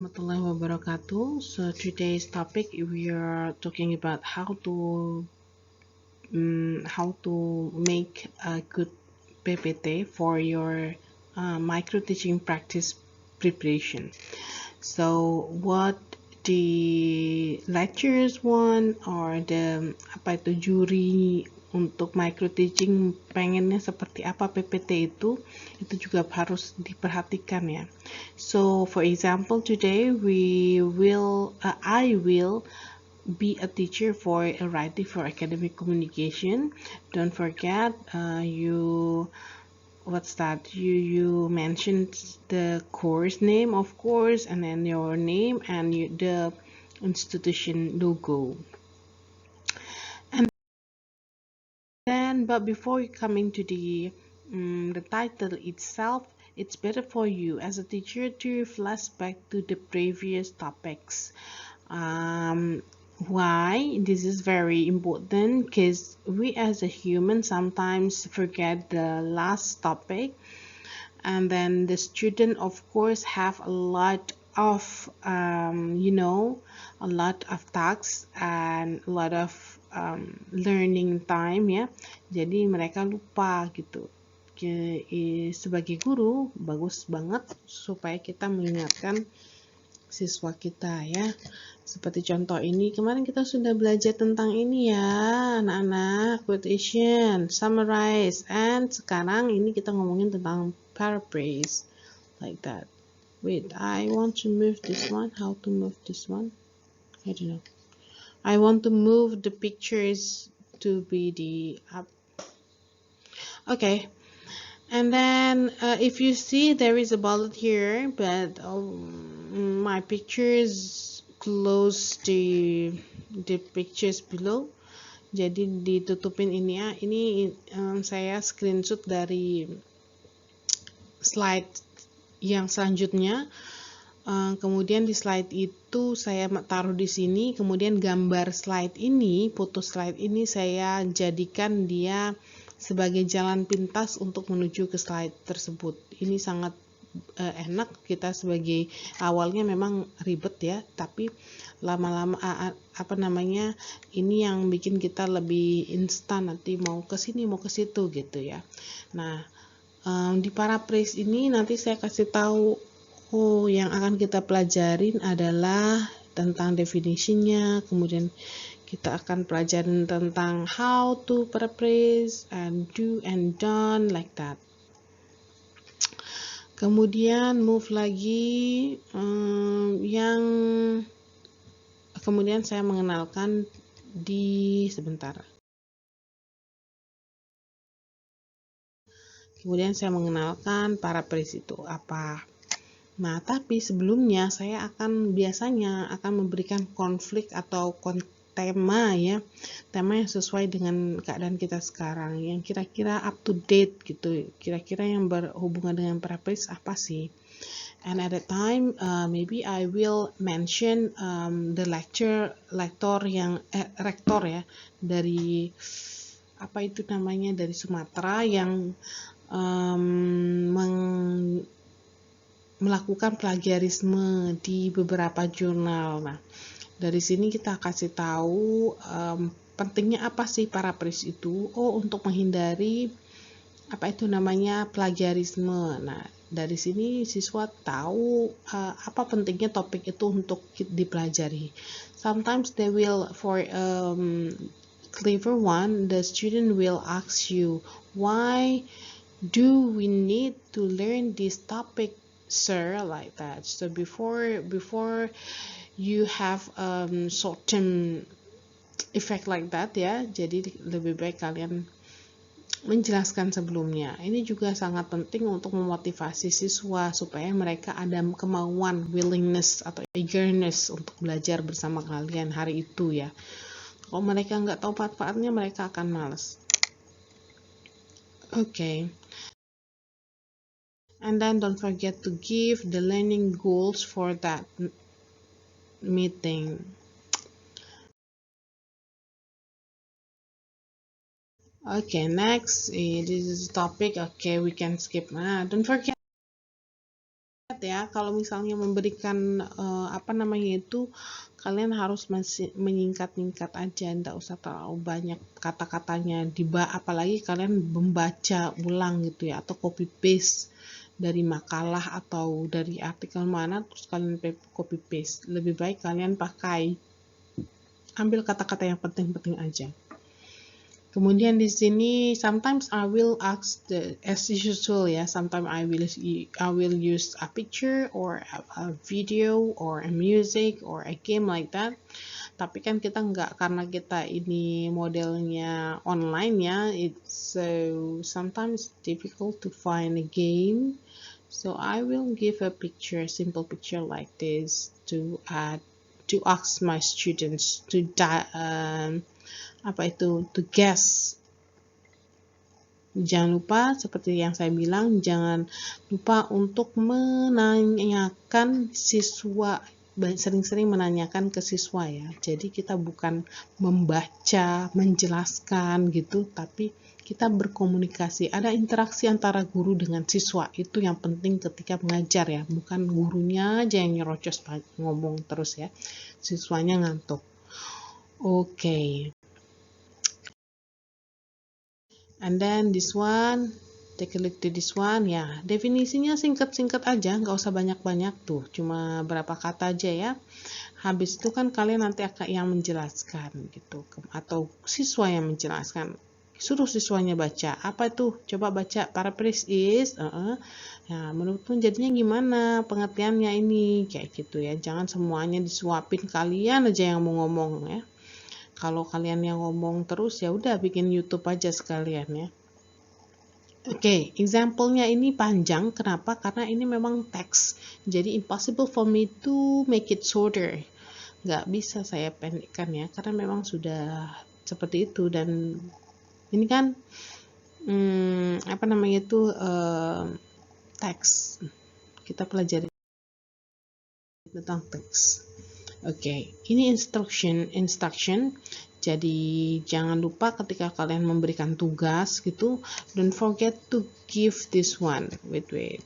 Warahmatullahi wabarakatuh. So today's topic we are talking about how to make a good PPT for your micro teaching practice preparation. So what the lecturers want or the juri untuk micro teaching pengennya seperti apa PPT itu juga harus diperhatikan ya. So for example today I will be a teacher for a writing for academic communication. Don't forget you mentioned the course name, of course, and then your name and the institution logo. And then but before you coming to the title itself, it's better for you as a teacher to flashback to the previous topics. Why this is very important? Because we as a human sometimes forget the last topic, and then the student of course have a lot of a lot of tasks and a lot of learning time ya, jadi mereka lupa gitu. Sebagai guru bagus banget supaya kita mengingatkan siswa kita ya. Seperti contoh ini, kemarin kita sudah belajar tentang ini ya, anak-anak, quotation, summarize, and sekarang ini kita ngomongin tentang paraphrase, like that. Wait, I want to move this one. How to move this one? I don't know. I want to move the pictures to be the up. Okay. And then if you see there is a bullet here, but my pictures close the pictures below, jadi ditutupin ini ya. Ini saya screenshot dari slide yang selanjutnya. Kemudian di slide itu saya taruh di sini, kemudian gambar slide ini, foto slide ini saya jadikan dia sebagai jalan pintas untuk menuju ke slide tersebut. Ini sangat enak, kita sebagai awalnya memang ribet ya, tapi lama-lama ini yang bikin kita lebih instan, nanti mau ke sini mau ke situ gitu ya. Nah, di paraphrase ini nanti saya kasih tahu yang akan kita pelajarin adalah tentang definisinya, kemudian kita akan pelajarin tentang how to paraphrase and do and done, like that. Kemudian move lagi kemudian saya mengenalkan kemudian saya mengenalkan paraphrase itu apa. Nah, tapi sebelumnya saya biasanya akan memberikan konflik atau tema ya, tema yang sesuai dengan keadaan kita sekarang, yang kira-kira up to date gitu, kira-kira yang berhubungan dengan paraphrase apa sih. And at that time maybe I will mention the rektor ya dari dari Sumatera yang melakukan plagiarisme di beberapa jurnal. Nah, dari sini kita kasih tahu pentingnya apa sih paraphrase itu. Untuk menghindari plagiarisme. Nah, dari sini siswa tahu apa pentingnya topik itu untuk dipelajari. Sometimes they will, for clever one, the student will ask you, why do we need to learn this topic, sir, like that. So before you have short-term effect like that ya, jadi lebih baik kalian menjelaskan sebelumnya. Ini juga sangat penting untuk memotivasi siswa supaya mereka ada kemauan, willingness atau eagerness untuk belajar bersama kalian hari itu ya. Kalau mereka nggak tahu manfaatnya, mereka akan malas. Okay. And then don't forget to give the learning goals for that meeting. Okay, next this is topic. Okay, we can skip. Don't forget ya, kalau misalnya memberikan apa namanya itu, kalian harus menyingkat-nyingkat aja, nggak usah terlalu banyak kata-katanya, apalagi kalian membaca ulang gitu ya, atau copy paste dari makalah atau dari artikel mana terus kalian copy paste. Lebih baik kalian ambil kata-kata yang penting-penting aja. Kemudian di sini sometimes I will ask as usual ya, sometimes I will use a picture or a video or a music or a game like that. Tapi kan kita nggak, karena kita ini modelnya online ya, it's so sometimes difficult to find a game. So I will give a picture, simple picture like this to ask my students to to guess. Jangan lupa seperti yang saya bilang, jangan lupa untuk menanyakan siswa, sering-sering menanyakan ke siswa ya. Jadi kita bukan membaca, menjelaskan gitu, tapi kita berkomunikasi, ada interaksi antara guru dengan siswa. Itu yang penting ketika mengajar ya, bukan gurunya aja yang nyerocos ngomong terus ya, siswanya ngantuk. Oke. And then this one, take a look to this one ya. Definisinya singkat-singkat aja, nggak usah banyak-banyak tuh, cuma berapa kata aja ya. Habis itu kan kalian nanti akan yang menjelaskan gitu, atau siswa yang menjelaskan. Suruh siswanya baca. Apa itu? Coba baca. Paraphrase is. Nah, menurutmu jadinya gimana pengertiannya ini? Kayak gitu ya. Jangan semuanya disuapin, kalian aja yang mau ngomong ya. Kalau kalian yang ngomong terus ya udah bikin YouTube aja sekalian ya. Oke, example-nya ini panjang. Kenapa? Karena ini memang teks. Jadi impossible for me to make it shorter. Nggak bisa saya pendekkan ya, karena memang sudah seperti itu. Dan ini kan apa namanya itu teks. Kita pelajari tentang teks. Oke, ini instruction. Jadi jangan lupa ketika kalian memberikan tugas gitu, don't forget to give this one. Wait.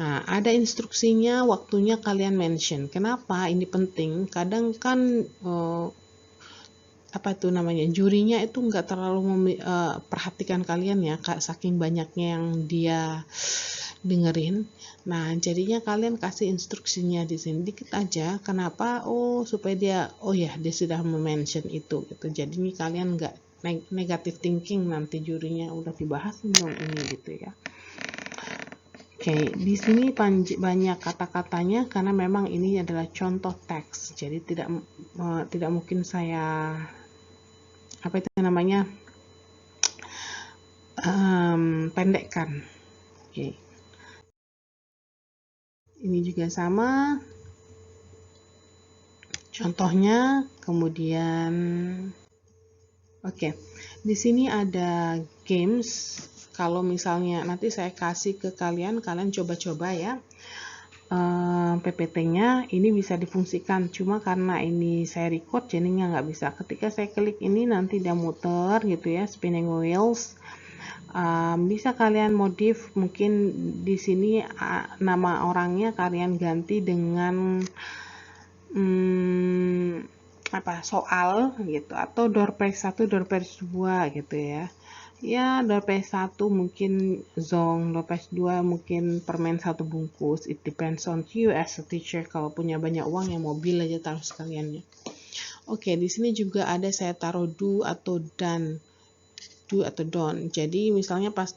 Nah, ada instruksinya, waktunya kalian mention. Kenapa ini penting? Kadang kan apa itu namanya, jurinya itu nggak terlalu perhatikan kalian ya, saking banyaknya yang dia dengerin. Nah, jadinya kalian kasih instruksinya di sini dikit aja. Kenapa? Supaya dia, dia sudah mention itu gitu. Jadi ini kalian nggak negative thinking, nanti jurinya udah dibahas belum ini gitu ya. Oke, di sini banyak kata-katanya karena memang ini adalah contoh teks. Jadi tidak mungkin saya pendekkan. Oke. Ini juga sama contohnya. Kemudian di sini ada games. Kalau misalnya nanti saya kasih ke kalian coba-coba ya. PPT-nya ini bisa difungsikan, cuma karena ini saya record jadinya nggak bisa. Ketika saya klik ini nanti dia muter gitu ya, spinning wheels. Bisa kalian modif, mungkin di sini nama orangnya kalian ganti dengan soal gitu, atau door prize 1, door prize 2 gitu ya. Door prize 1 mungkin zong, door prize 2 mungkin permen 1 bungkus. It depends on you as a teacher. Kalau punya banyak uang ya mobil aja taruh sekalian ya. Oke, di sini juga ada saya taruh do atau done. Do atau don't. Jadi misalnya pas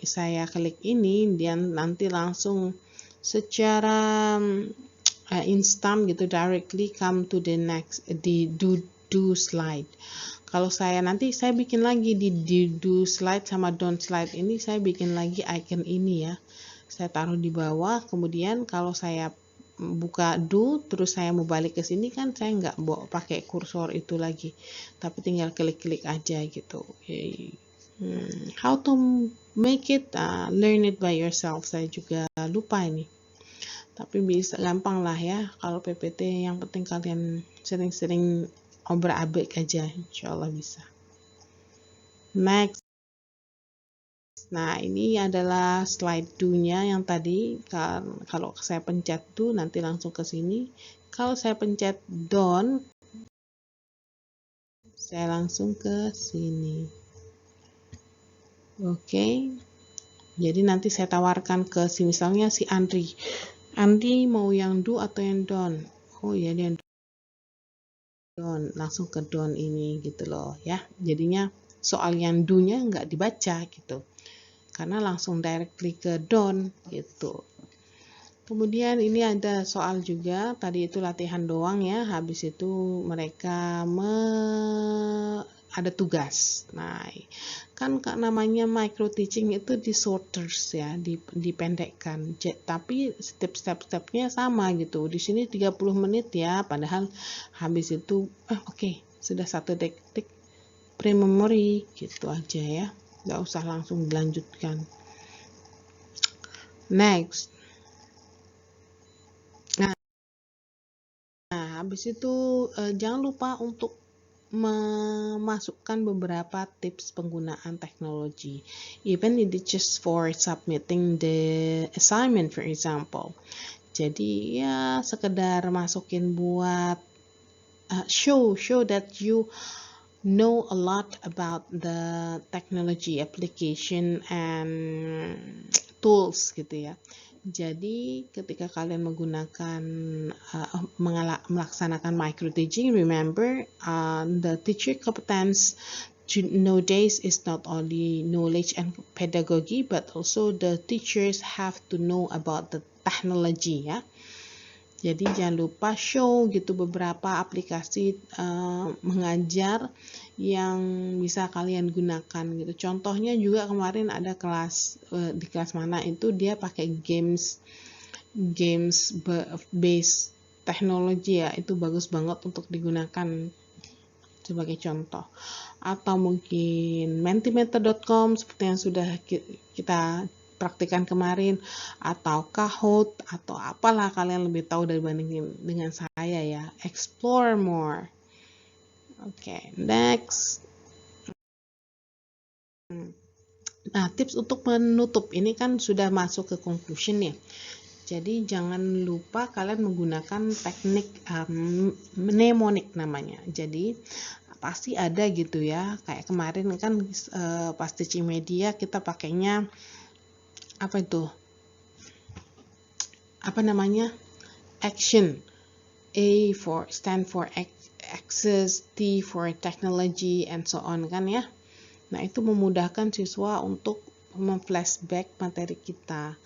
saya klik ini, dia nanti langsung secara instan gitu, directly come to the next, di do slide. Kalau saya bikin lagi di do slide sama don't slide ini, saya bikin lagi icon ini ya. Saya taruh di bawah, kemudian kalau saya buka do, terus saya mau balik ke sini kan saya nggak pakai kursor itu lagi, tapi tinggal klik-klik aja gitu. How to make it, learn it by yourself. Saya juga lupa ini, tapi bisa gampang lah ya kalau PPT. Yang penting kalian sering-sering obrak-abrik aja, insya Allah bisa. Next. Nah, ini adalah slide do-nya yang tadi. Kalau saya pencet do, nanti langsung ke sini. Kalau saya pencet don't, saya langsung ke sini. Oke. Jadi nanti saya tawarkan ke si misalnya si Andri. Andri mau yang do atau yang don't? Oh ya, dia don't. Langsung ke don't ini gitu loh ya. Jadinya soal yang do-nya nggak dibaca gitu. Karena langsung directly ke don't gitu. Kemudian ini ada soal juga, tadi itu latihan doang ya, habis itu mereka ada tugas. Nah, kan namanya micro teaching itu disorters ya, dipendekkan. Tapi step-stepnya sama gitu. Di sini 30 menit ya, padahal habis itu oke, sudah 1 detik pre-memory gitu aja ya. Nggak usah langsung dilanjutkan. Next. Nah, habis itu jangan lupa untuk memasukkan beberapa tips penggunaan teknologi. Even it is just for submitting the assignment, for example. Jadi ya sekedar masukin buat show that you know a lot about the technology application and tools gitu ya. Jadi ketika kalian menggunakan melaksanakan micro teaching, remember the teacher competence nowadays is not only knowledge and pedagogy, but also the teachers have to know about the technology ya. Jadi jangan lupa show gitu beberapa aplikasi mengajar yang bisa kalian gunakan gitu. Contohnya juga kemarin ada kelas di kelas mana itu dia pakai games based teknologi ya, itu bagus banget untuk digunakan sebagai contoh. Atau mungkin mentimeter.com seperti yang sudah kita praktikan kemarin, atau Kahoot, atau apalah kalian lebih tahu dibandingin dengan saya ya. Explore more. Oke, next. Nah, tips untuk menutup ini kan sudah masuk ke conclusion ya. Jadi jangan lupa kalian menggunakan teknik mnemonic namanya. Jadi pasti ada gitu ya. Kayak kemarin kan pas teaching media kita pakainya apa itu? Apa namanya? Action. A stand for access, T for technology, and so on kan ya. Nah, itu memudahkan siswa untuk memflashback materi kita.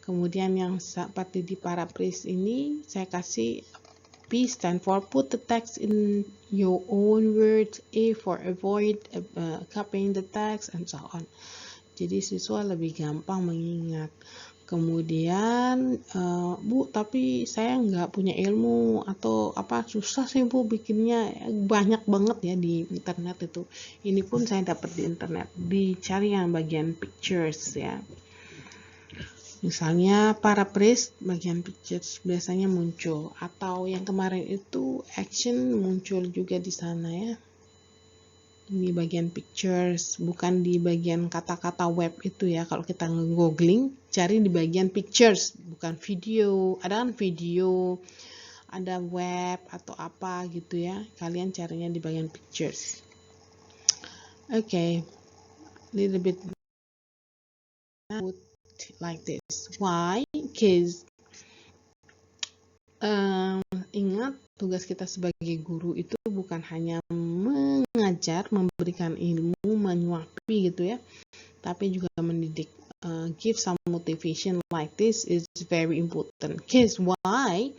Kemudian yang seperti di paraphrase ini, saya kasih P stand for put the text in your own words, A for avoid copying the text, and so on. Jadi siswa lebih gampang mengingat. Kemudian Bu, tapi saya nggak punya ilmu atau apa, susah sih Bu bikinnya, banyak banget ya di internet itu. Ini pun saya dapat di internet, dicari yang bagian pictures ya. Misalnya paraphrase bagian pictures biasanya muncul, atau yang kemarin itu action muncul juga di sana ya. Ini bagian pictures, bukan di bagian kata-kata web itu ya. Kalau kita nge-googling, cari di bagian pictures, bukan video. Ada kan video, ada web atau apa gitu ya. Kalian carinya di bagian pictures. Okay, little bit like this. Why? Because ingat, tugas kita sebagai guru itu bukan hanya mengajar, memberikan ilmu, menyuapi gitu ya, tapi juga mendidik. Give some motivation like this is very important. Because why?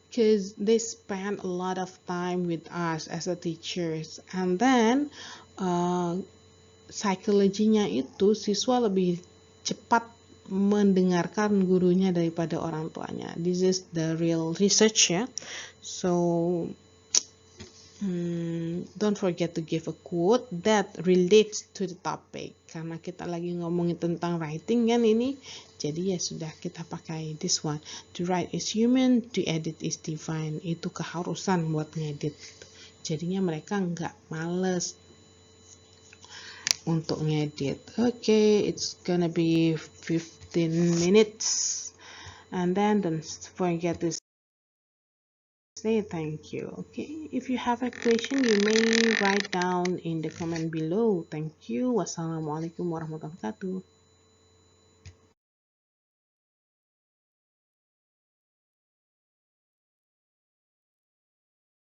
Because they spend a lot of time with us as a teachers, and then psikologinya itu siswa lebih cepat mendengarkan gurunya daripada orang tuanya. This is the real research ya. So don't forget to give a quote that relates to the topic. Karena kita lagi ngomongin tentang writing kan ini, jadi ya sudah kita pakai this one. To write is human, to edit is divine. Itu keharusan buat ngedit. Jadinya mereka nggak males. untuk ngedit. Okay, it's gonna be 15 minutes, and then don't forget to say thank you. Okay, if you have a question, you may write down in the comment below. Thank you. Wassalamualaikum warahmatullahi wabarakatuh.